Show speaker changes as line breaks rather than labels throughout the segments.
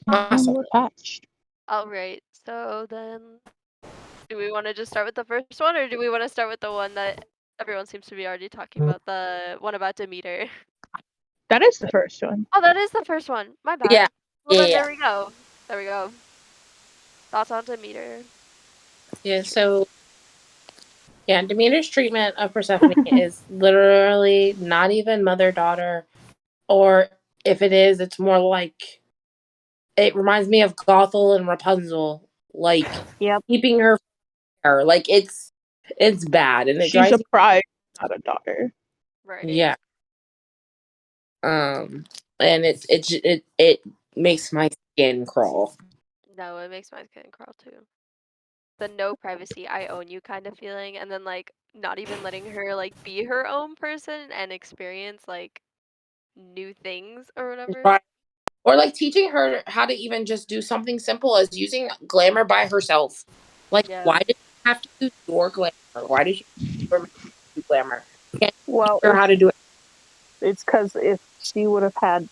Muscle.
attached.
All right. So then, do we want to just start with the first one, or do we want to start with the one that everyone seems to be already talking about, the one about Demeter?
That is the first one.
Oh, that is the first one. My bad.
Yeah.
Well, then
Yeah.
there we go. There we go. Thoughts on Demeter?
Yeah. So, yeah, Demeter's treatment of Persephone is literally not even mother-daughter, or if it is, it's more like it reminds me of Gothel and Rapunzel, like keeping her hair. Like it's bad, and it
She's a
drives me.
pride, not a daughter.
Right.
Yeah. And it makes my skin crawl.
No, it makes my skin crawl too. The no privacy, I own you kind of feeling, and then like not even letting her like be her own person and experience like new things or whatever.
Right. Or like teaching her how to even just do something simple as using glamour by herself. Like,
Yeah.
why did you have to use your glamour? Why did you do glamour? Can't
Well,
teach her how to do it?
it's because if she would have had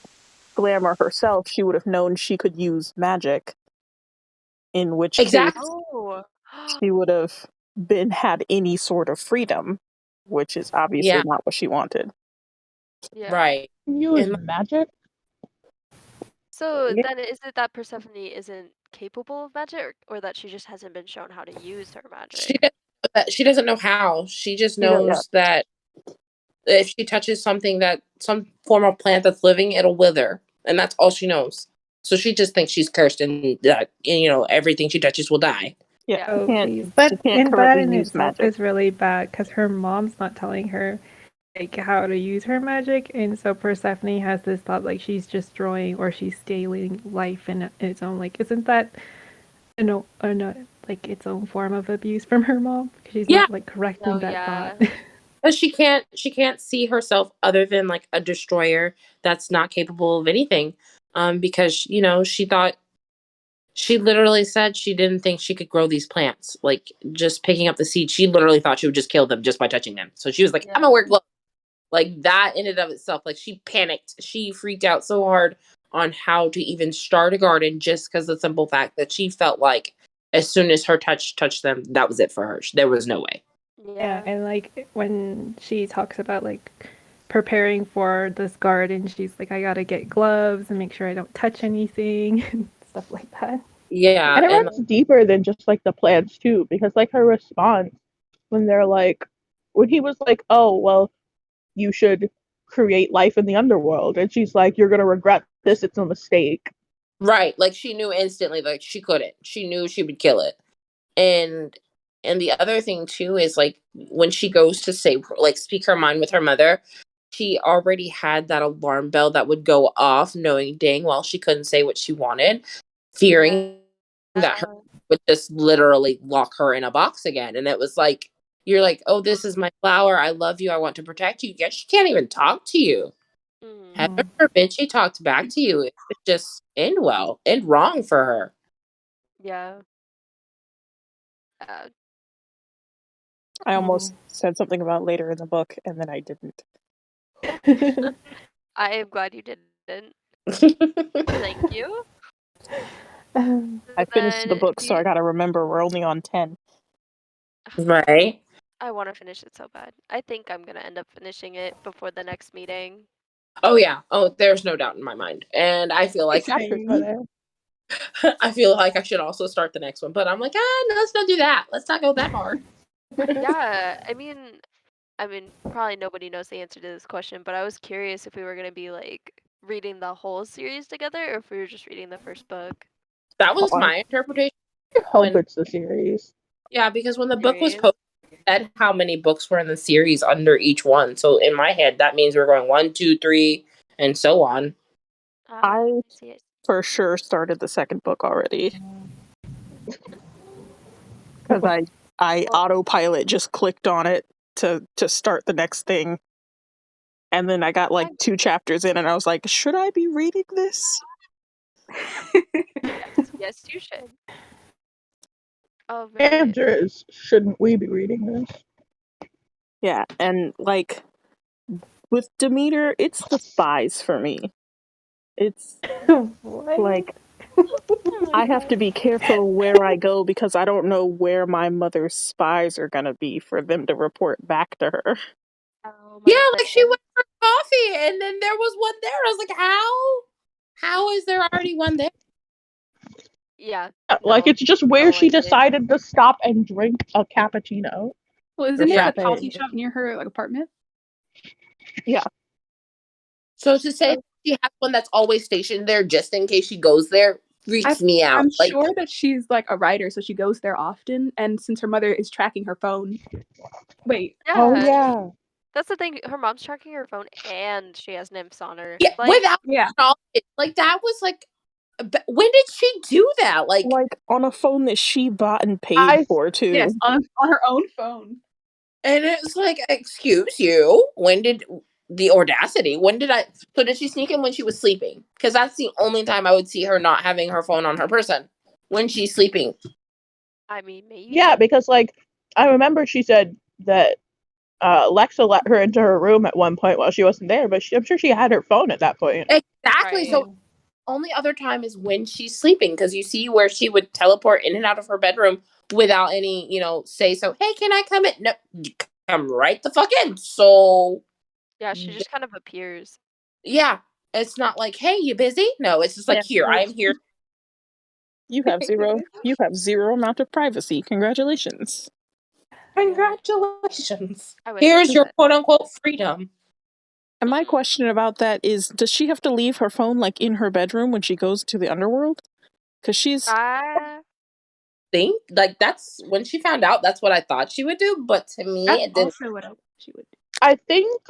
glamour herself, she would have known she could use magic. In which
Exactly.
case,
Oh.
she would have had any sort of freedom, which is obviously
Yeah.
not what she wanted.
Yeah.
Right.
Use
And
magic?
So
Yeah.
then is it that Persephone isn't capable of magic, or that she just hasn't been shown how to use her magic?
she doesn't know how. She just
Yeah.
knows that if she touches something that some form of plant that's living, it'll wither, and that's all she knows. So she just thinks she's cursed, and that everything she touches will die.
Yeah,
Yeah.
she
But
can't
and that
currently
in
use
itself
magic.
is really bad because her mom's not telling her like how to use her magic, and so Persephone has this thought like she's destroying or she's stealing life in its own. Like, isn't that like its own form of abuse from her mom? Because she's
Yeah,
not like correcting
Oh
that thought.
yeah.
but she can't see herself other than like a destroyer that's not capable of anything. Because she literally said she didn't think she could grow these plants. Like, just picking up the seeds, she literally thought she would just kill them just by touching them. So she was like, I'm
Yeah.
gonna wear gloves. Like, that in and of itself, like, she panicked. She freaked out so hard on how to even start a garden, just because the simple fact that she felt like as soon as her touched them, that was it for her. There was no way.
Yeah, and like when she talks about like preparing for this garden, she's like, I gotta get gloves and make sure I don't touch anything and stuff like that.
Yeah,
And it
and
runs deeper than just like the plants too, because like her response when they're like, when he was like, "Oh well, you should create life in the underworld," and she's like, "You're gonna regret this. It's a mistake."
right, like, she knew instantly, like, she couldn't. She knew she would kill it. And the other thing too is, like, when she goes to say, like, speak her mind with her mother, she already had that alarm bell that would go off, knowing dang well she couldn't say what she wanted, fearing that her would just literally lock her in a box again. And it was like, you're like, oh, this is my flower, I love you, I want to protect you, yet she can't even talk to you. Heaven forbid she talked back to you. It would just end wrong for her.
Yeah.
I almost said something about later in the book, and then I didn't.
I am glad you didn't. Thank you.
I finished the book, so I gotta remember we're only on 10.
Right.
I want to finish it so bad. I think I'm gonna end up finishing it before the next meeting.
Oh yeah. Oh, there's no doubt in my mind. And I feel like I feel like I should also start the next one, but I'm like, no, let's not do that. Let's not go that hard.
Yeah, I mean, probably nobody knows the answer to this question, but I was curious if we were gonna be like reading the whole series together, or if we were just reading the first book.
That was my interpretation.
I hope it's the series.
Yeah, because when the book was posted, it said how many books were in the series under each one. So in my head, that means we're going 1, 2, 3, and so on.
I for sure started the second book already. Because I autopilot just clicked on it to start the next thing. And then I got like 2 chapters in and I was like, should I be reading this?
Yes, you should. Oh,
Answer is, shouldn't we be reading this?
Yeah, and like with Demeter, it's the spies for me. It's like I have to be careful where I go because I don't know where my mother's spies are gonna be for them to report back to her.
Oh
Yeah,
my
like she
goodness.
went for coffee and then there was one there. I was like, how? How is there already one there?
Yeah.
Like,
No.
it's just where
No
she
idea.
decided to stop and drink a cappuccino.
Well,
Or
isn't there a
frappe.
coffee shop near her like apartment?
Yeah.
So to say she has one that's always stationed there just in case she goes there freaks me out.
I'm
Like,
sure that she's like a writer, so she goes there often. And since her mother is tracking her phone, wait,
Oh,
Yeah.
yeah.
That's the thing. Her mom's tracking her phone and she has nymphs on her.
yeah,
Like,
without
yeah,
knowledge, like that was like, when did she do that? Like,
Like on a phone that she bought and paid
I
for too.
yes, on her own phone.
and it's like, excuse you, when did the audacity? When did I? So did she sneak in when she was sleeping? Because that's the only time I would see her not having her phone on her person when she's sleeping.
I mean, maybe.
Yeah, because like I remember she said that Lexa let her into her room at one point while she wasn't there, but I'm sure she had her phone at that point.
Exactly.
Right.
So only other time is when she's sleeping because you see where she would teleport in and out of her bedroom without any, say so. Hey, can I come in? No, you come right the fuck in. So
Yeah, she just kind of appears.
yeah, it's not like, hey, you busy? No, it's just like,
Yeah.
here, I am here.
You have zero amount of privacy. Congratulations.
Congratulations.
I wish I
Here's
knew
your
that.
quote unquote freedom.
And my
Mhm.
question about that is, does she have to leave her phone like in her bedroom when she goes to the underworld? Because she's
I
Think like that's when she found out. That's what I thought she would do, but to me,
That's
it didn't.
also what she would do.
I think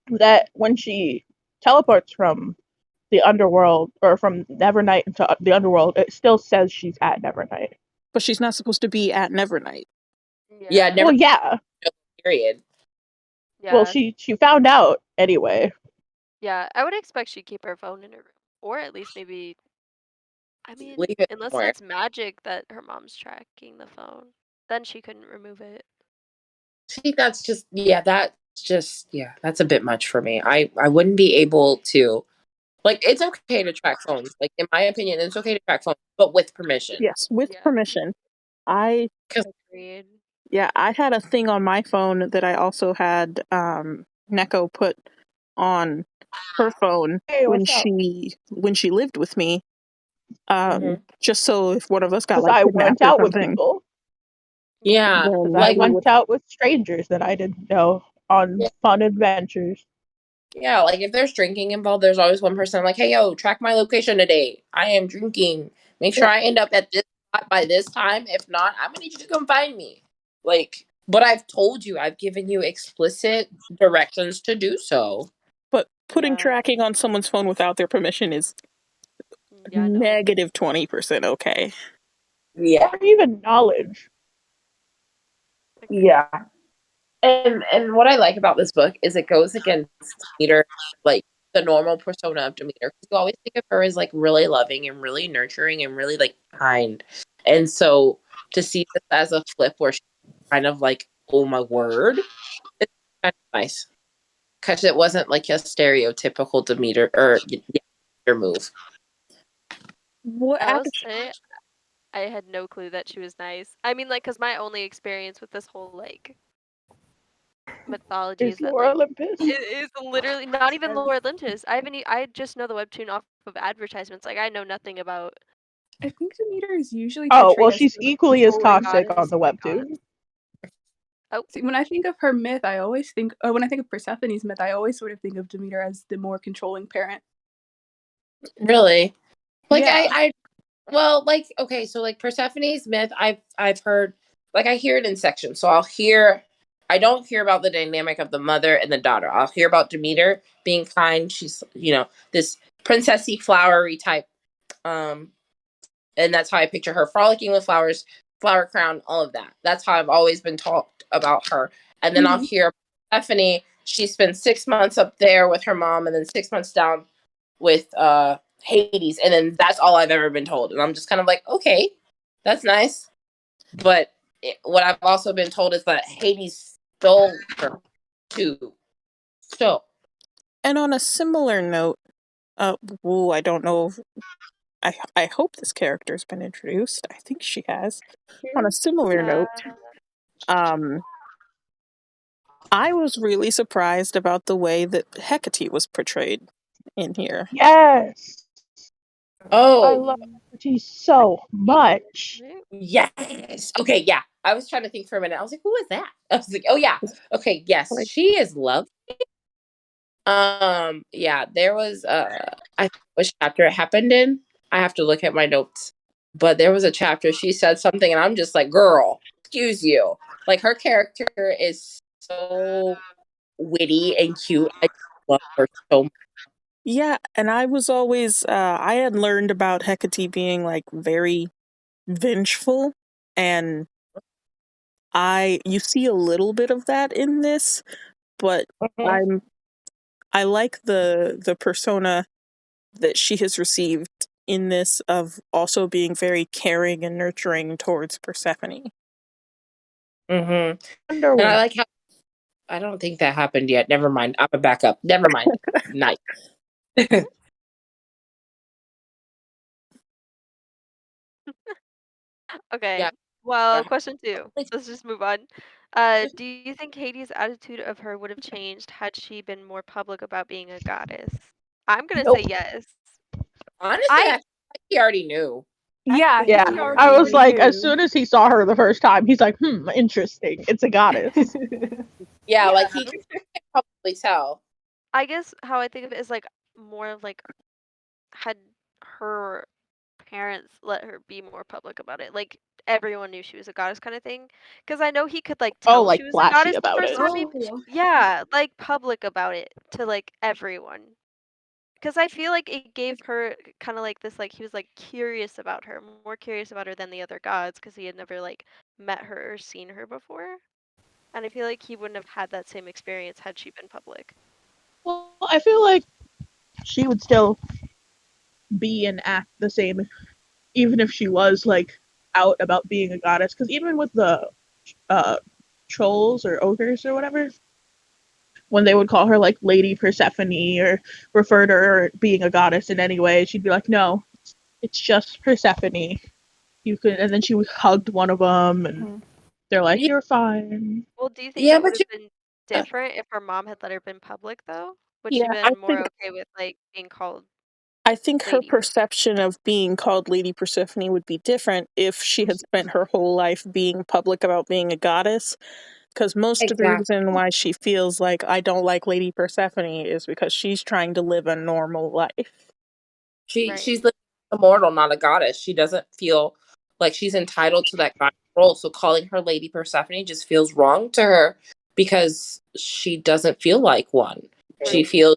that when she teleports from the underworld or from Nevernight into the underworld, it still says she's at Nevernight.
but she's not supposed to be at Nevernight.
Yeah,
yeah.
never.
Well, yeah.
Period.
Well,
Yeah.
she found out anyway.
Yeah. I would expect she'd keep her phone in her room. Or at least maybe I mean,
Leave it
unless
somewhere.
that's magic that her mom's tracking the phone. Then she couldn't remove it.
See, that's a bit much for me. I wouldn't be able to, like, it's okay to track phones. Like, in my opinion, it's okay to track phones, but with permission.
Yes, with
Yeah.
permission. I
Agreed.
I had a thing on my phone that I also had Neko put on her phone
Hey,
when
what's up?
she lived with me.
Mhm.
Just so if one of us got
Because
like
I
kidnapped
went
or
out with
something,
people.
Yeah,
Because
then
I
like
we
went
would.
out with strangers that I didn't know on
yeah,
fun adventures.
yeah, like if there's drinking involved, there's always one person like, hey, yo, track my location today. I am drinking. Make sure
Yeah,
I end up at this spot by this time. If not, I'm gonna need you to come find me. Like, but I've told you, I've given you explicit directions to do so.
but putting
Yeah.
tracking on someone's phone without their permission is
Yeah, no.
negative 20% okay.
Yeah.
Or even knowledge.
Agreed.
Yeah. And what I like about this book is it goes against Demeter, like the normal persona of Demeter. 'Cause you always think of her as like really loving and really nurturing and really like kind. And so to see this as a flip where she's kind of like, oh my word, it's kind of nice. Because it wasn't like a stereotypical Demeter or Demeter move.
What
I will
actually?
say I had no clue that she was nice. I mean, like, cause my only experience with this whole like mythology
Is
is that
Laura
like
Olympus?
it is literally not even Lord Lynch's. I just know the webtoon off of advertisements. Like I know nothing about.
I think Demeter is usually
Oh,
portrayed
well,
as
she's
the
equally as
controlling
toxic on
goddess.
the
Oh my god.
webtoon.
Oh,
See, when I think of her myth, I always think, when I think of Persephone's myth, I always sort of think of Demeter as the more controlling parent.
Really? Like
Yeah.
well, like okay, so like Persephone's myth, I've heard, like I hear it in sections. So I don't hear about the dynamic of the mother and the daughter. I'll hear about Demeter being kind. She's this princessy, flowery type, um, and that's how I picture her frolicking with flowers, flower crown, all of that. That's how I've always been talked about her. And then I'll
Hmm.
hear Stephanie. She spent 6 months up there with her mom, and then 6 months down with Hades, and then that's all I've ever been told. And I'm just kind of like, okay, that's nice. But what I've also been told is that Hades stole her too. So
And on a similar note, I don't know I hope this character's been introduced. I think she has. On a similar note, um, I was really surprised about the way that Hecate was portrayed in here.
Yes. I
Oh,
love Hecate so much.
yes. Okay, yeah. I was trying to think for a minute. I was like, who is that? I was like, oh yeah. Okay, yes.
Like,
She is loved. Yeah, there was I forget which chapter it happened in. I have to look at my notes. But there was a chapter she said something and I'm just like, girl, excuse you. Like her character is so witty and cute. I love her so much.
yeah, and I was always I had learned about Hecate being like very vengeful, and you see a little bit of that in this, but
Mhm.
I'm I like the persona that she has received in this of also being very caring and nurturing towards Persephone.
Mhm.
Wonder
And I
Woman.
like how I don't think that happened yet. Never mind. I'm a back up. Never mind. Nice.
Okay.
Yeah.
Well,
Yeah.
question 2. Let's just move on. Do you think Hades' attitude of her would have changed had she been more public about being a goddess? I'm gonna say
Nope.
yes.
Honestly,
I
I think he already knew.
Yeah, I think
Yeah.
he
I was
already
like, as
knew.
soon as he saw her the first time, he's like, interesting. It's a goddess.
Yeah,
Yeah.
like he can probably tell.
I guess how I think of it is like more of like had her parents let her be more public about it. Like everyone knew she was a goddess kind of thing. Because I know he could like
Oh,
tell
like
she was a
flashy
goddess the
about
first
it.
time he yeah, like public about it to like everyone. Because I feel like it gave her kind of like this like he was like curious about her, more curious about her than the other gods because he had never like met her or seen her before. And I feel like he wouldn't have had that same experience had she been public.
Well, I feel like she would still be and act the same, even if she was like out about being a goddess. Because even with the uh, trolls or ogres or whatever, when they would call her like Lady Persephone or refer to her being a goddess in any way, she'd be like, "No, it's just Persephone. You could." And then she hugged one of them, and
Mhm.
they're like,
Yeah,
"You're fine."
Well, do you think
yeah,
it would
but
have been
Uh,
different if her mom had let her been public though? Would she
yeah, I
been more
think
okay with like being called
I think her
Lady Persephone?
perception of being called Lady Persephone would be different if she had spent her whole life being public about being a goddess. Because most of the
exactly.
reason why she feels like I don't like Lady Persephone is because she's trying to live a normal life.
Right.
She's like a mortal, not a goddess. She doesn't feel like she's entitled to that goddess role. So calling her Lady Persephone just feels wrong to her because she doesn't feel like one. She
Right.
feels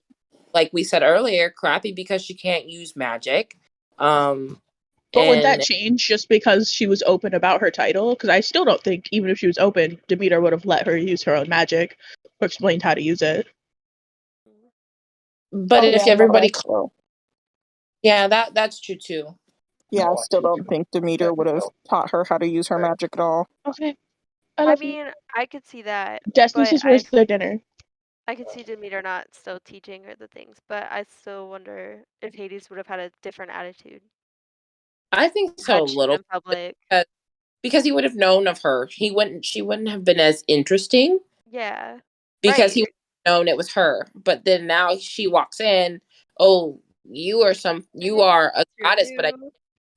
like we said earlier, crappy because she can't use magic. Um
But would that
and
change just because she was open about her title? Because I still don't think, even if she was open, Demeter would have let her use her own magic or explained how to use it.
Mm.
but
Oh
if
yeah, no,
everybody yeah, that's true too.
yeah, I still don't think Demeter would have taught her how to use her magic at all.
Okay, I
I
love you.
mean, I could see that,
Destiny
but
says, "Where's their dinner?"
I could see Demeter not still teaching her the things, but I still wonder if Hades would have had a different attitude
I think so a
had she
little
been public.
bit because he would have known of her. She wouldn't have been as interesting
Yeah.
because he
Right.
would have known it was her. But then now she walks in, oh, you are a
You're
goddess, but I
new.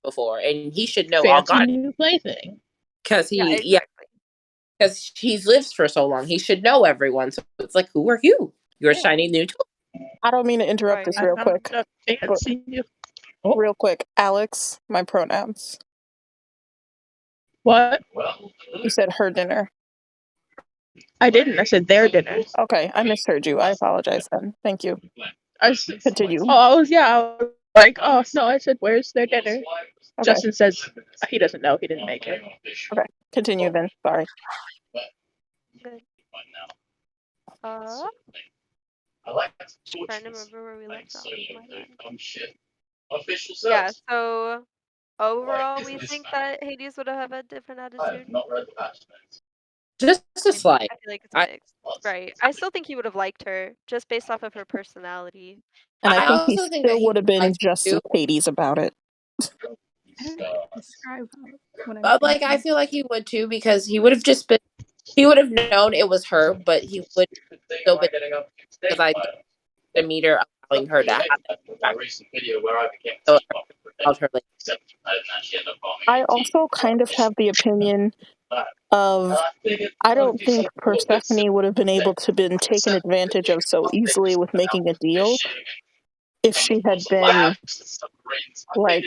before, and he should know all
Fancy
goddess
new plaything.
because
Yeah,
yeah,
exactly.
because he's lived for so long. He should know everyone. So it's like, who are you? You're a shiny new toy.
I don't mean to interrupt
Right.
this
I
real
found
quick,
a
but
fancy new. Oh,
real quick, Alex, my pronouns.
what?
You said her dinner.
I didn't. I said their dinner.
Okay, I misheard you. I apologize then. Thank you. Continue.
Yeah. I was like, oh no. I said, "Where's their dinner?"
Okay,
Justin says he doesn't know. He didn't make it.
okay. Continue then. Sorry.
Good. Just trying to remember where we left off. My bad. Yeah, so overall we think that Hades would have a different attitude.
Just a slight.
I feel like it's
I
mixed. Right. I still think he would have liked her just based off of her personality.
And I
I
think he
also think that
still
he
would have been
likes
just
you.
as Hades about it.
Describe what I'm
But like, I
thinking.
feel like he would too, because he would have just been, he would have known it was her, but he would still been, because I think Demeter allowing her to have that back, so allowed her like,
I also kind of have the opinion of I don't think Persephone would have been able to been taken advantage of so easily with making a deal if she had been like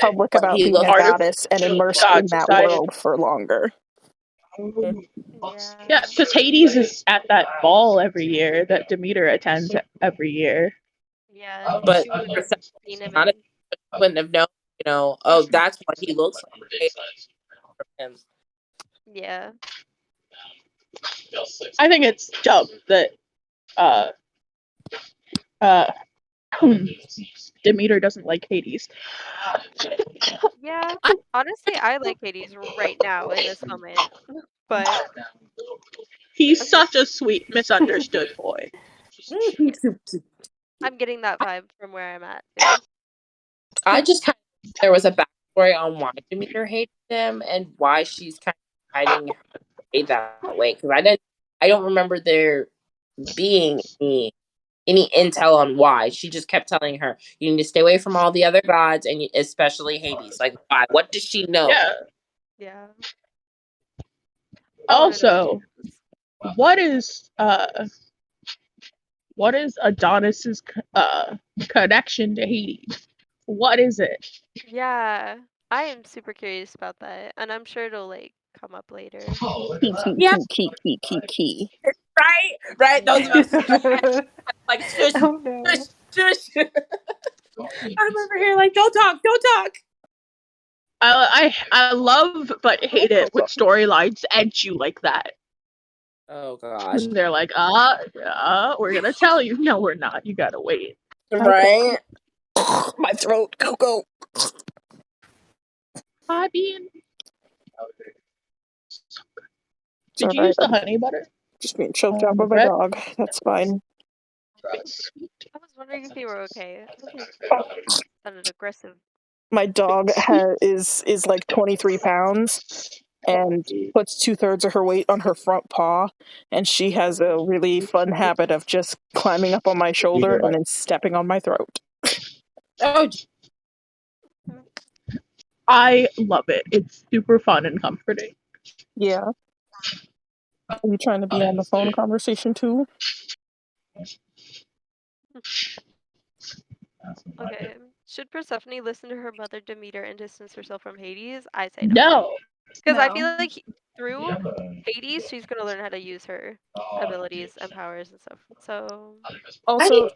public
what
about
he
being a
looked.
Part of
goddess and immersed
God
in that
society.
world for longer.
Yeah.
Yeah, because Hades is at that ball every year that Demeter attends every year.
Yeah.
But
She would have
Persephone
seen him
not,
in.
wouldn't have known, oh, that's what he looks like. Hey, from him.
Yeah.
I think it's dumb that uh uh Demeter doesn't like Hades.
Yeah. Honestly, I like Hades right now in this moment. But
He's
I'm get-
such a sweet, misunderstood boy.
I'm getting that vibe from where I'm at too.
I just kind of, there was a backstory on why Demeter hated him and why she's kind of hiding her hate that way. Because I don't remember there being any intel on why. She just kept telling her, "You need to stay away from all the other gods, and especially Hades." Like, why? What does she know?
Yeah.
Yeah. I want to know what she
Also,
knows.
what is Adonis's connection to Hades? What is it?
Yeah. I am super curious about that, and I'm sure it'll like come up later.
Yeah,
Key.
right. Those of
Yeah.
us who like shush,
Oh
shush,
no.
shush. I'm over here like, don't talk, don't talk.
I love but hate it when storylines end you like that.
Oh gosh,
They're like, we're gonna tell you. No, we're not. You gotta wait.
right?
My throat, go.
Hi, Bean.
It's
Did you
alright.
use the honey butter
Just being choked out
on
by
the
my
bread?
dog. That's fine.
I was wondering if you were okay. I was like, sounded aggressive.
My dog is like 23 pounds and puts 2/3 of her weight on her front paw, and she has a really fun habit of just climbing up on my shoulder and then stepping on my throat.
Oh,
I love it. It's super fun and comforting.
Yeah. Are you trying to be on the phone conversation too?
Okay. Should Persephone listen to her mother Demeter and distance herself from Hades? I say no.
No.
Because I feel
No.
like through Hades, she's gonna learn how to use her abilities and powers and stuff. So
I need
Also,
to.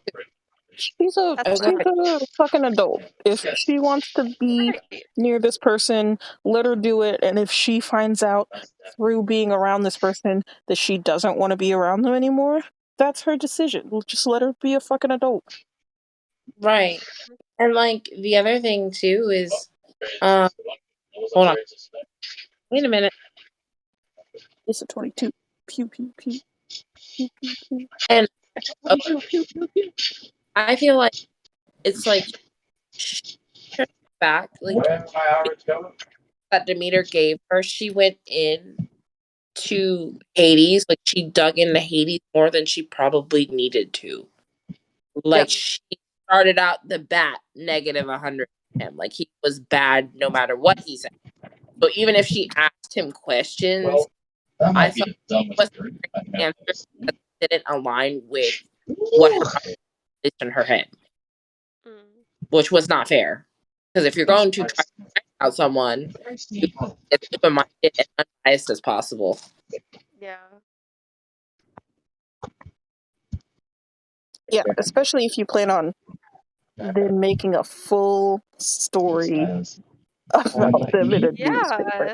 she's a
that's
Oh, go
she's
ahead.
fine.
a fucking adult. If she wants to be
Right.
near this person, let her do it. And if she finds out through being around this person that she doesn't want to be around them anymore, that's her decision. Just let her be a fucking adult.
Right. And like the other thing too is, um, hold on, wait a minute.
It's a 22. Pew pew pew pew pew pew.
And uh,
Pew, pew, pew, pew.
I feel like it's like sh- back, like that Demeter gave her. She went in to Hades, like she dug into Hades more than she probably needed to. Like
Mm,
she started out the bat negative 100 him. Like he was bad no matter what he said. So even if she asked him questions, I felt he was answer that didn't align with what her mom placed in her head,
mm,
which was not fair. Because if you're going to try to write out someone, you as open-minded and unbiased as possible.
yeah.
Yeah, especially if you plan on then making a full story about them in a
Yeah.
newspaper.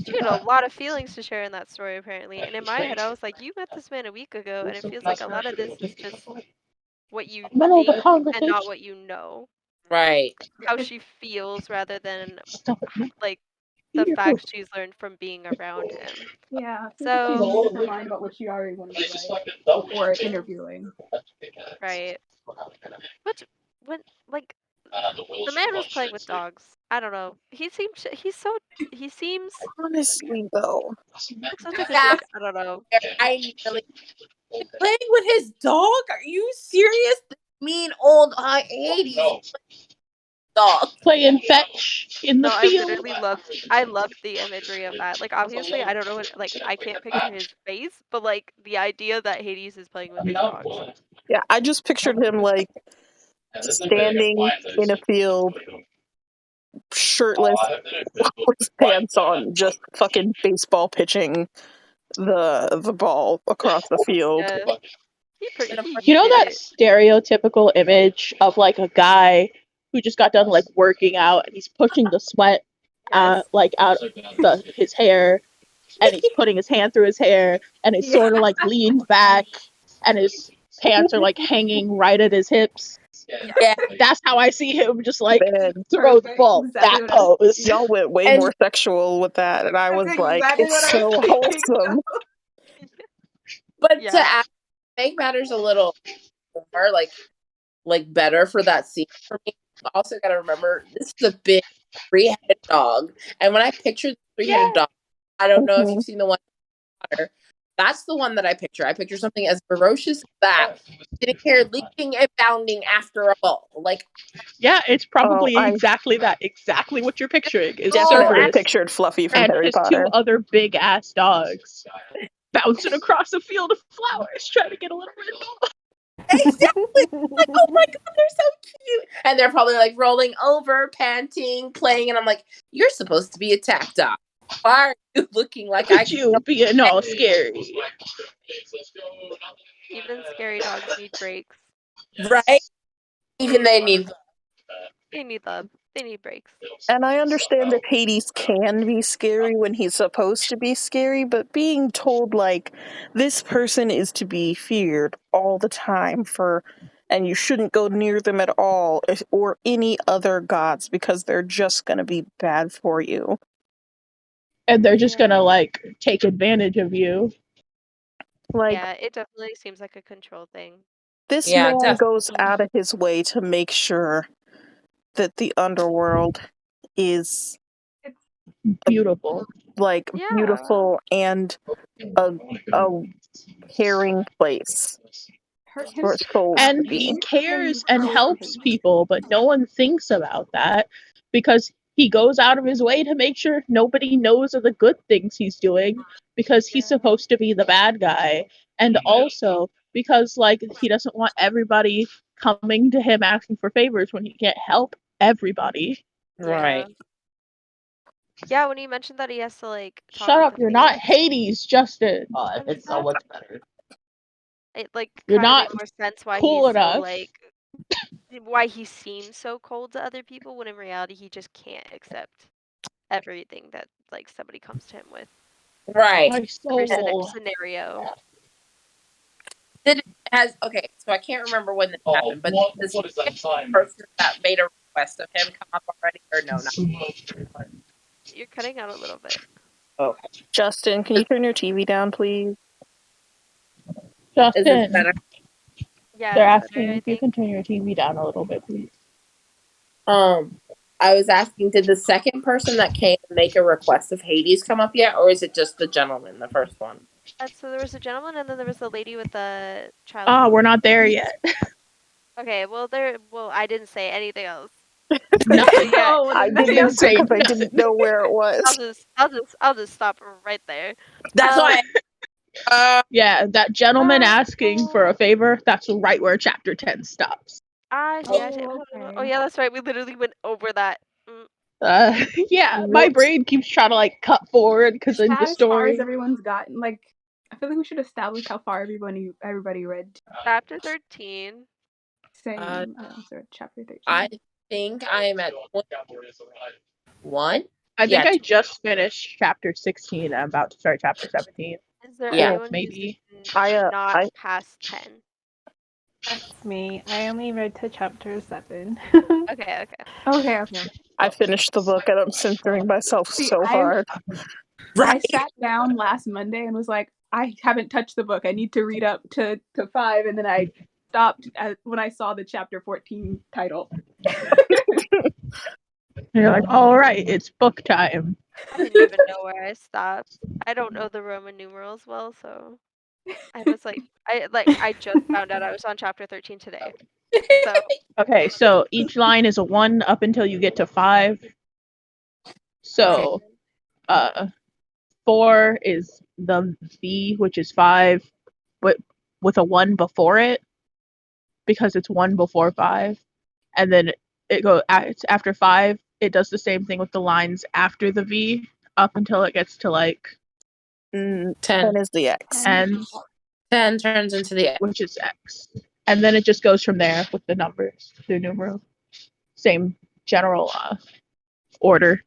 She had a lot of feelings to share in that story apparently. And in my head I was like, you met this man a week ago and it feels like a lot of this is just what you
Middle of the
think and
conversation.
not what you know.
Right.
How she feels rather than
Stop it.
like the
Eat your food.
facts she's learned from being around him.
Yeah, I feel like she's
So,
made up her mind about what she already wanted to write before interviewing.
right. Which when like The man was playing with dogs. I don't know. He seems
Honestly, though.
like such a good
Yeah,
dude. I don't know.
I nearly playing with his dog. Are you serious? This mean old Hades dog.
Playing fetch in the
No, I
field.
literally loved the imagery of that. Like obviously I don't know what like I can't picture his face, but like the idea that Hades is playing with his dogs.
Yeah, I just pictured him like standing in a field, shirtless, with pants on, just fucking baseball pitching the ball across the field.
Yeah. He
You know
yeeted
that
it.
stereotypical image of like a guy who just got done like working out and he's pushing the sweat
Yes.
like out his hair, and he's putting his hand through his hair, and he's sort of like leaned back and his pants are like hanging right at his hips.
Yeah,
That's how I see him, just like
Man,
throw the ball.
Exactly
That
what I was
pose.
thinking.
y'all went way
And-
more sexual with that, and I was
That's
like,
exactly
it's
what I
so
was thinking.
wholesome.
but to
Yeah.
make matters a little more like better for that scene for me, I also got to remember this is a big three-headed dog, and when I picture the three-headed dog, I don't know if you've seen the one. That's the one that I picture. I picture something as ferocious as that, sitting here leaping and bounding after a ball. Like,
Yeah, it's probably
I
exactly that. Exactly what you're picturing is
definitely
Cerberus
pictured Fluffy from
and
Harry
his
Potter.
two other big ass dogs bouncing across a field of flowers trying to get a little red ball.
exactly. Like, oh my god, they're so cute. And they're probably like rolling over, panting, playing, and I'm like, you're supposed to be a tack dog. Why are you looking like
Could you being all scary?
Even scary dogs need breaks.
right? Even they need
They need love. They need breaks.
And I understand that Hades can be scary when he's supposed to be scary, but being told, like, this person is to be feared all the time and you shouldn't go near them at all, or any other gods, because they're just gonna be bad for you.
And they're just gonna like take advantage of you.
Like,
Yeah, it definitely seems like a control thing.
this
Yeah,
man goes
definitely.
out of his way to make sure that the underworld is
Beautiful.
like
Yeah.
beautiful and a caring place for souls to
And
be.
he cares and helps people, but no one thinks about that because he goes out of his way to make sure nobody knows of the good things he's doing because he's supposed to be the bad guy. And also because like he doesn't want everybody coming to him asking for favors when he can't help everybody.
Right.
Yeah, when you mentioned that he has to like talk
Shut
with
up,
the
you're not
fairies,
Hades, Justin.
it's so much
better.
it like
You're
kind of
not
makes more sense why
cool
he's so
enough.
like why he seems so cold to other people when in reality he just can't accept everything that like somebody comes to him with.
Right.
My
Every
soul.
scenario.
Did it has okay, so I can't remember when this happened, but this person that made a request of him come up already or no, not.
You're cutting out a little bit.
Okay.
Justin, can you turn your TV down, please?
Is this
Justin,
better?
Yeah,
they're
it's better,
asking
I
if you
think.
can turn your TV down a little bit, please.
I was asking, did the second person that came make a request of Hades come up yet, or is it just the gentleman, the first one?
So there was a gentleman and then there was the lady with the child.
Ah, we're not there yet.
Okay, well I didn't say anything else.
No,
Yeah,
no,
I
you
didn't
didn't
answer
say
because I
nothing.
didn't know where it was.
I'll just stop right there.
That's why.
Yeah, that gentleman asking for a favor, that's right where chapter 10 stops.
I see. Oh yeah, that's right. We literally went over that.
Yeah, my brain keeps trying to like cut forward because in the
As far as
story.
everyone's gotten, like, I feel like we should establish how far everybody read.
Chapter 13.
Same. I also read chapter 13.
I think I am at 21.
I think
Yeah.
I just finished chapter 16. I'm about to start chapter 17.
Is there
Yeah.
anyone
Maybe.
who's
I
not past 10?
That's me. I only read to chapter 7.
Okay.
Okay.
I finished the book and I'm censoring myself
See,
so hard.
I sat down last Monday and was like, I haven't touched the book. I need to read up to 5, and then I stopped when I saw the chapter 14 title.
And you're like, all right, it's book time.
I didn't even know where I stopped. I don't know the Roman numerals well, so I was like, I just found out I was on chapter 13 today. So
Okay, so each line is a 1 up until you get to 5. So, 4 is the V, which is 5, but with a 1 before it, because it's 1 before 5. And then it's after 5, it does the same thing with the lines after the V up until it gets to like
10
10.
is the X.
10,
10 turns into the
which is X. And then it just goes from there with the numbers, the numeral. Same general order.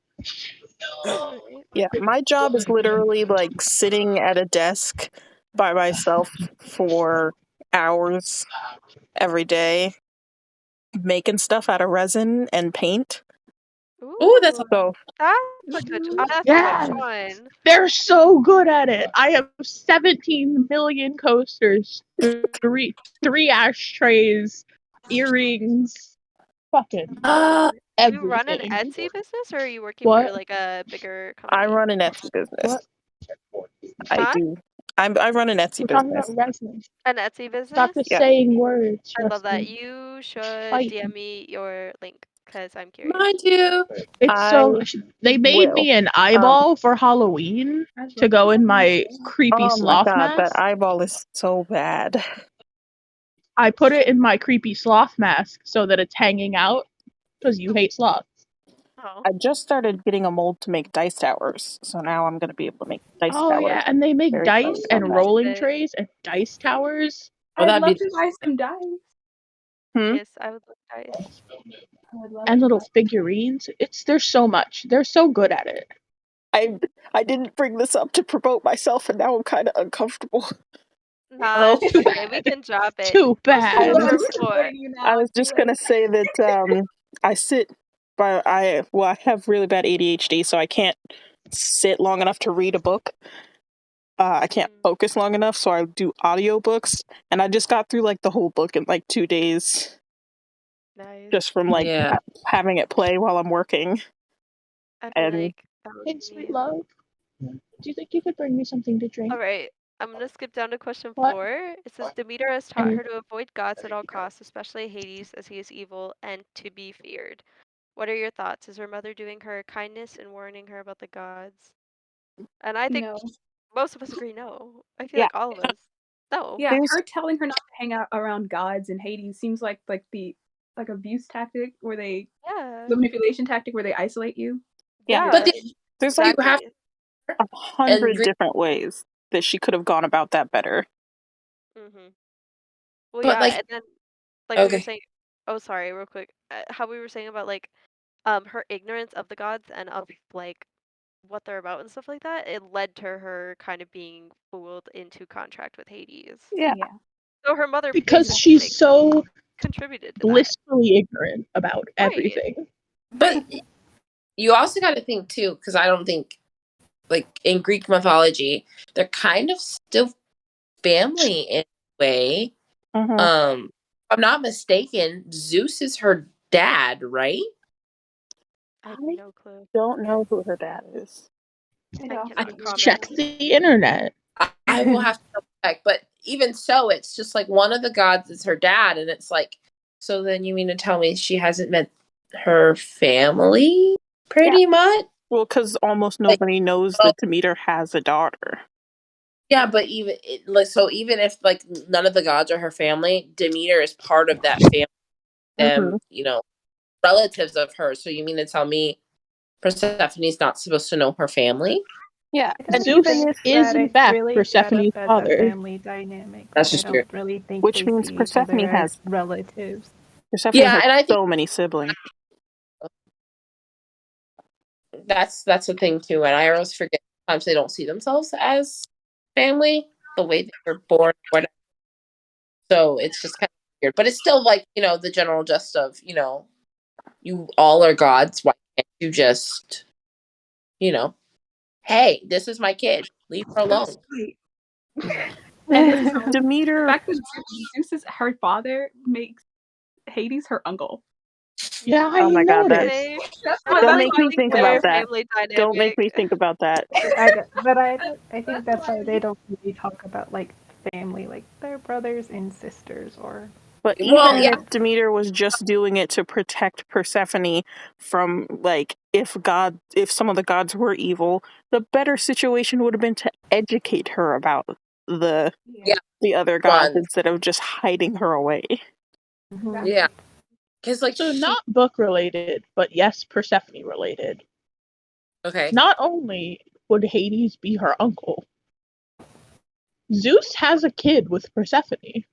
alright.
Yeah, my job is literally like sitting at a desk by myself for hours every day, making stuff out of resin and paint.
Ooh, that's
Ooh,
So
that's a good. Oh, that sounds
Yeah.
fun.
They're so good at it. I have 17 million coasters, three ashtrays, earrings, fucking
Ah,
You run an
everything.
Etsy business, or are you working for
What?
like a bigger
I
company?
run an Etsy business.
What?
I
Huh?
do. I run an Etsy
We're talking about
business.
resin.
An Etsy
Stop
business?
just
Yeah.
saying words.
I love that.
Rusty.
You should
Fight.
DM me your link because I'm curious.
mine too.
It's
I
so. They made
will.
me an eyeball for Halloween to go in my creepy
Oh my
sloth
god, that
mask.
eyeball is so bad.
I put it in my creepy sloth mask so that it's hanging out because you hate sloths.
Oh,
I just started getting a mold to make dice towers, so now I'm gonna be able to make dice
Oh
towers.
yeah, and they make
Very
dice
excited about
and
that.
rolling
sick.
trays and dice towers
Oh,
I'd
that'd
love
be
to buy some dice.
Hmm?
Yes, I would love dice.
I would love
and
to
little
buy.
figurines. There's so much. They're so good at it.
I didn't bring this up to promote myself, and now I'm kind of uncomfortable.
Nah, it's
Too
okay. We
bad.
can drop it.
Too
Post
I
your
bad.
was
number
just
4.
You now,
I was
too
just gonna
late.
say that I sit by I have really bad ADHD, so I can't sit long enough to read a book. I can't focus long enough, so I do audiobooks, and I just got through like the whole book in like 2 days
Nice.
just from like
yeah.
having it play while I'm working.
I feel
And
like that would
Hey,
be
sweet
me.
love. Do you think you could bring me something to drink?
All right. I'm gonna skip down to question
What?
4. It says Demeter has taught her to avoid gods at all costs, especially Hades, as he is evil and to be feared. What are your thoughts? Is her mother doing her a kindness and warning her about the gods? And I think
No.
most of us agree no. I feel
yeah,
like all of us. No.
Yeah,
there's
her telling her not to hang out around gods and Hades seems like the abuse tactic where the
Yeah.
manipulation tactic where they isolate you.
yeah,
Yeah.
But
there's like
you have
Exactly.
100
and
different ways that she could have gone about that better.
Mhm. Well,
but
yeah,
like
and then like we were
okay.
saying. Oh, sorry, real quick. How we were saying about like her ignorance of the gods and of like what they're about and stuff like that, it led to her kind of being fooled into contract with Hades.
Yeah,
Yeah.
So her mother
Because
basically
she's
like
so
contributed to that.
blissfully ignorant about
Right.
everything.
But you also got to think too, because I don't think like in Greek mythology, they're kind of still family in a way.
hmm
If I'm not mistaken, Zeus is her dad, right?
I have
I
no clue.
don't know who her dad is.
I'd
I
also
I,
cannot
agree.
comment.
Check the internet.
I will have to double check. But even so, it's just like one of the gods is her dad, and it's like, so then you mean to tell me she hasn't met her family, pretty much?
Well, because almost
Like,
nobody knows
oh,
that Demeter has a daughter.
yeah, but like so, even if like none of the gods are her family, Demeter is part of that family.
hmm
Them, relatives of hers. So you mean to tell me Persephone's not supposed to know her family?
Yeah,
I
and
don't
even
Zeus
think
if,
is
that
in
it's
fact
really set up
Persephone's
as a
father.
family dynamic.
That's
Like, I
just weird.
don't really think
which
they
means
see each other
Persephone
as relatives.
Yeah,
has
and I think
so many siblings.
that's the thing too. And I always forget sometimes they don't see themselves as family the way they were born, whatever. So it's just kind of weird. But it's still like the general gist of you all are gods. Why can't you just hey, this is my kid. Leave her alone.
Right.
And
The
Demeter,
fact that Zeus is her father makes Hades her uncle.
Yeah, I
oh my god,
noticed.
Okay.
Don't make me think about
Their
that.
family
Don't make
dynamic.
me think about that.
I think that's why they don't really talk about like family, like their brothers and sisters, or
But
Well,
even
and
yeah,
if Demeter was just doing it to protect Persephone from, like, if some of the gods were evil, the better situation would have been to educate her about the
yeah,
the other gods
one,
instead of just hiding her away.
yeah, because like
So
she,
not book related, but yes, Persephone related.
okay,
Not only would Hades be her uncle, Zeus has a kid with Persephone.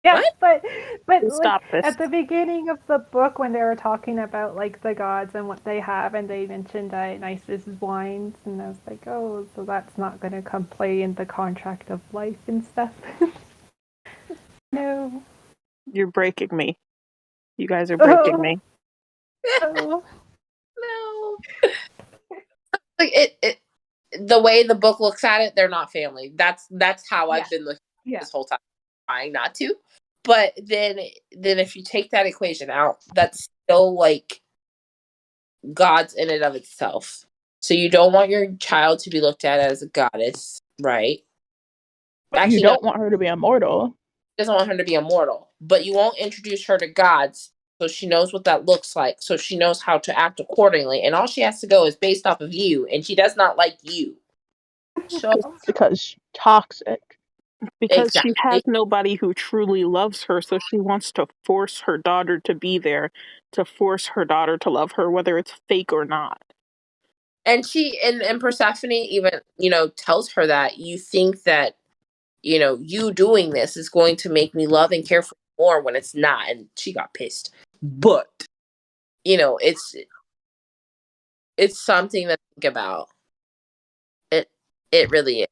yeah,
what?
but like
Stop this.
at the beginning of the book when they were talking about like the gods and what they have, and they mentioned Dionysus' wines, and I was like, oh, so that's not going to come play in the contract of life and stuff. No.
You're breaking me. You guys are breaking me.
Oh.
No, like it. The way the book looks at it, they're not family. That's how
Yeah.
I've been looking
Yeah.
this whole time, trying not to. But then if you take that equation out, that's still like God's in and of itself. So you don't want your child to be looked at as a goddess, right?
But you
Actually, no,
don't want her to be immortal.
doesn't want her to be immortal, but you won't introduce her to gods, so she knows what that looks like, so she knows how to act accordingly, and all she has to go is based off of you, and she does not like you. So
Because she's toxic.
Because she has
exactly,
nobody who truly loves her, so she wants to force her daughter to be there, to force her daughter to love her, whether it's fake or not.
and and Persephone even tells her that you think that you doing this is going to make me love and care for you more when it's not, and she got pissed. But it's something to think about. It it really is.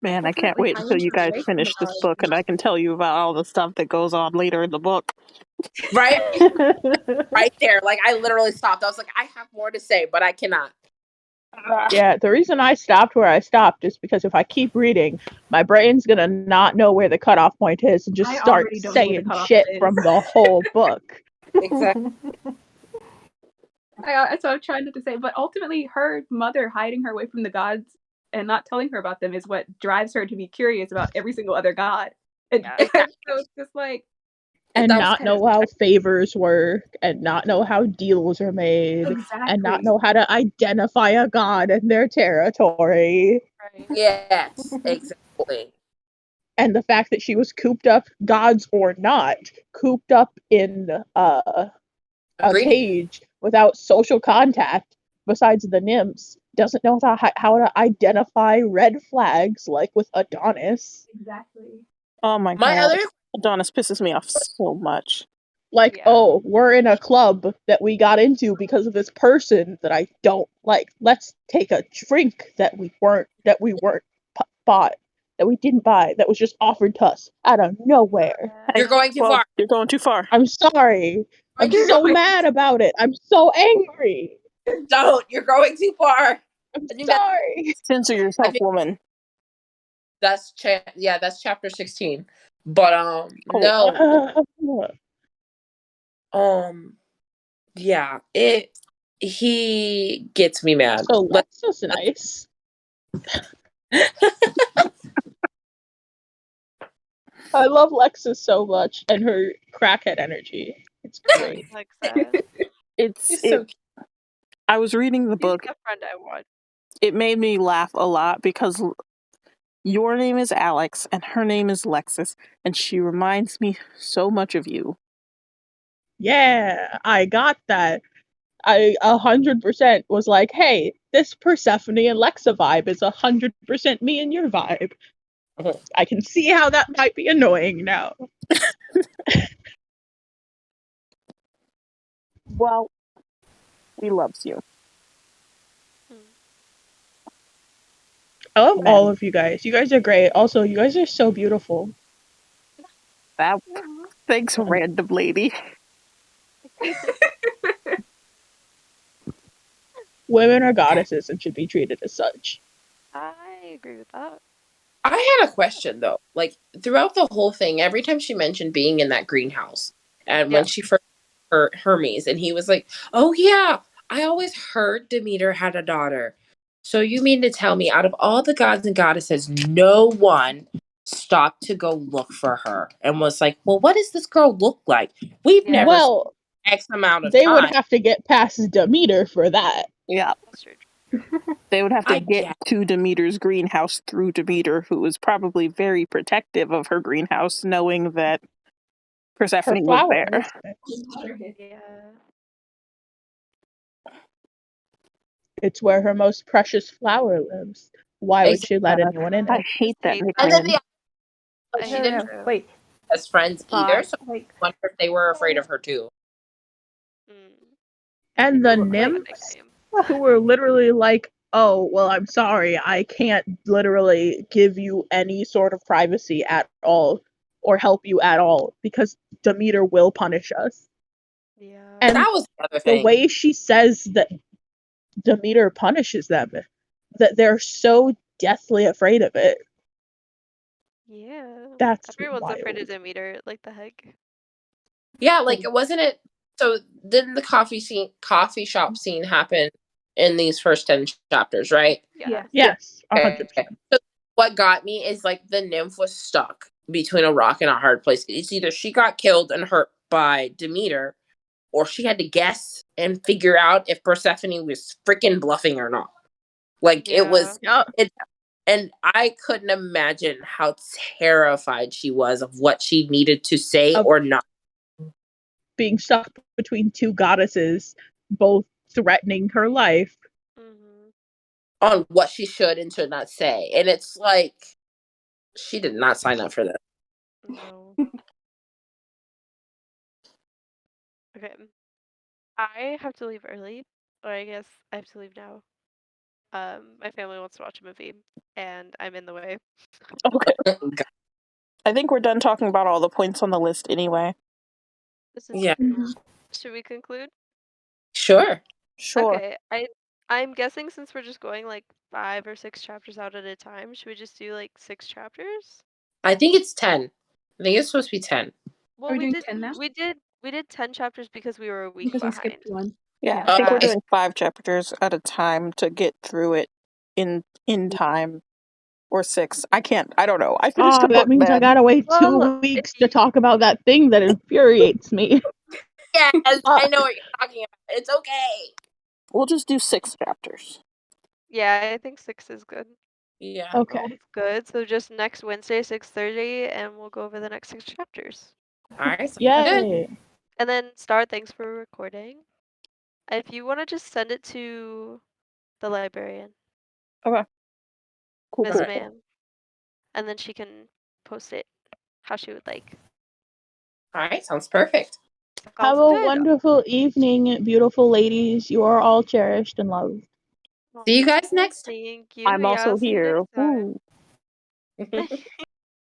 Man, I can't
Definitely
wait until
hiding
you
her
guys
away from the
finish this book and
gods.
I can tell you about all the stuff that goes on later in the book.
Right, right there. Like I literally stopped. I was like, I have more to say, but I cannot.
Yeah, the reason I stopped where I stopped is because if I keep reading, my brain's gonna not know where the cutoff point is and just
I
start
already don't know what the
saying
cutoff
shit
is.
from the whole book.
Exactly.
That's what I'm trying to say. But ultimately, her mother hiding her away from the gods and not telling her about them is what drives her to be curious about every single other god. And
Yeah.
Exactly.
so it's just like,
And
That was
not
kind of
know how favors work, and not know how deals are made, and not
exactly.
know how to identify a god in their territory.
Right.
yes, exactly.
And the fact that she was cooped up, gods or not, cooped up in a
Agree.
cage without social contact besides the nymphs, doesn't know how to identify red flags like with Adonis.
Exactly.
Oh my
My
god.
other
Adonis pisses me off so much.
Like,
Yeah.
oh, we're in a club that we got into because of this person that I don't like. Let's take a drink that we weren't bought, that we didn't buy, that was just offered to us out of nowhere.
you're going too
Well,
far.
you're going too far.
I'm sorry. I'm
You're
so
going,
mad about it. I'm so angry.
don't. You're going too far.
I'm
I think
sorry.
Censor
I
yourself,
think
woman.
that's chapter 16. But
Oh,
no. Yeah, he gets me mad.
So
Like
Lex is nice. I love Lexus so much and her crackhead energy. It's
I
great.
like that.
it's
he's
it.
so cute.
I was reading the
He's
book.
the friend I want.
It made me laugh a lot because your name is Alex and her name is Lexus, and she reminds me so much of you.
Yeah, I got that. I 100% was like, hey, this Persephone and Lexa vibe is 100% me and your vibe.
Mhm.
I can see how that might be annoying now.
Well, we loves you.
I love all
Men.
of you guys. You guys are great. Also, you guys are so beautiful.
That thanks, random lady.
Women are goddesses and should be treated as such.
I agree with that.
I had a question though. Like throughout the whole thing, every time she mentioned being in that greenhouse, and
Yeah.
when she first Hermes, and he was like, "Oh yeah, I always heard Demeter had a daughter. So you mean to tell me, out of all the gods and goddesses, no one stopped to go look for her and was like, well, what does this girl look like? We've
Yeah.
never seen
Well,
X amount of
they would
time."
have to get past Demeter for that.
Yeah.
That's true.
They would have to
I
get
guess.
to Demeter's greenhouse through Demeter, who was probably very protective of her greenhouse, knowing that
Her
Persephone was there.
flowers.
Yeah.
It's where her most precious flower lives. Why would she let anyone in
I
it?
hate that
Hate
And then
nickname.
I
she
hate
didn't
it
have
too.
Wait,
best friends either, so I
like
wonder if they were afraid of her too.
Mm.
And the
Ooh, I love that
nymphs
nickname.
who were literally like, oh, well, I'm sorry, I can't literally give you any sort of privacy at all or help you at all because Demeter will punish us.
Yeah.
And
That was the other
the
thing.
way she says that Demeter punishes them, that they're so deathly afraid of it.
Yeah.
That's
Everyone's afraid of
wild.
Demeter. Like the heck.
Yeah, like wasn't it? So didn't the coffee shop scene happen in these first 10 chapters, right?
Yeah.
Yes,
Okay.
100%.
So what got me is like the nymph was stuck between a rock and a hard place. It's either she got killed and hurt by Demeter, or she had to guess and figure out if Persephone was freaking bluffing or not. Like it
Yeah.
was
Yeah.
it, and I couldn't imagine how terrified she was of what she needed to say
Of
or not.
being stuck between two goddesses, both threatening her life.
Mhm.
On what she should and should not say. And it's like she did not sign up for this.
No. Okay. I have to leave early, or I guess I have to leave now. My family wants to watch a movie, and I'm in the way.
Okay. I think we're done talking about all the points on the list anyway.
This is
Yeah.
true. Should we conclude?
Sure.
Sure.
Okay. I'm guessing since we're just going like 5 or 6 chapters out at a time, should we just do like 6 chapters?
I think it's 10. I think it's supposed to be 10.
Well,
Are we
we
doing
did
10 now?
we did 10 chapters because we were a week
Because we
behind.
skipped one.
Yeah, I think we're
Okay.
doing 5 chapters at a time to get through it in time. Or 6. I don't know. I finished
Oh,
the
that
book
means I
then.
gotta wait
Well,
2 weeks to talk about that thing that infuriates me.
Yes,
Uh,
I know what you're talking about. It's okay.
We'll just do 6 chapters.
Yeah, I think 6 is good.
Yeah.
okay.
Sounds good. So just next Wednesday, 6:30, and we'll go over the next 6 chapters.
All right. Sounds good.
Yay.
And then Star, thanks for recording. If you want to just send it to the librarian,
Okay. Cool,
Miss
cool, cool.
Ma'am, and then she can post it how she would like.
All right. Sounds perfect.
Have
Sounds
a
good.
wonderful evening, beautiful ladies. You are all cherished and loved.
See you guys next time.
Thank you.
I'm
Yeah,
also
I'll see you
here.
next time.
Woo.